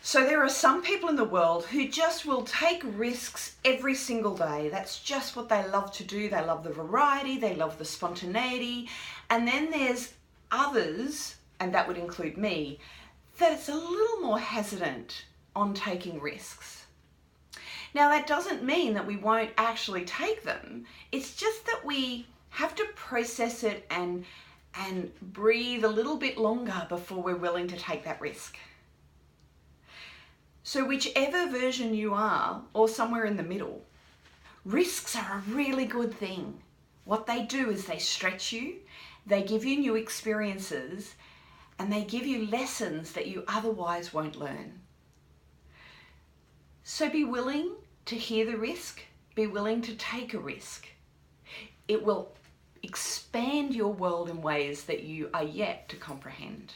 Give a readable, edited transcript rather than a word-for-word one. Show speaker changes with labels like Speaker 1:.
Speaker 1: So there are some people in the world who just will take risks every single day. That's just what they love to do. They love the variety, they love the spontaneity. And then there's others, and that would include me, that it's a little more hesitant on taking risks. Now that doesn't mean that we won't actually take them. It's just that we have to process it and breathe a little bit longer before we're willing to take that risk. So whichever version you are, or somewhere in the middle, risks are a really good thing. What they do is they stretch you, they give you new experiences, and they give you lessons that you otherwise won't learn. So be willing to hear the risk, be willing to take a risk. It will expand your world in ways that you are yet to comprehend.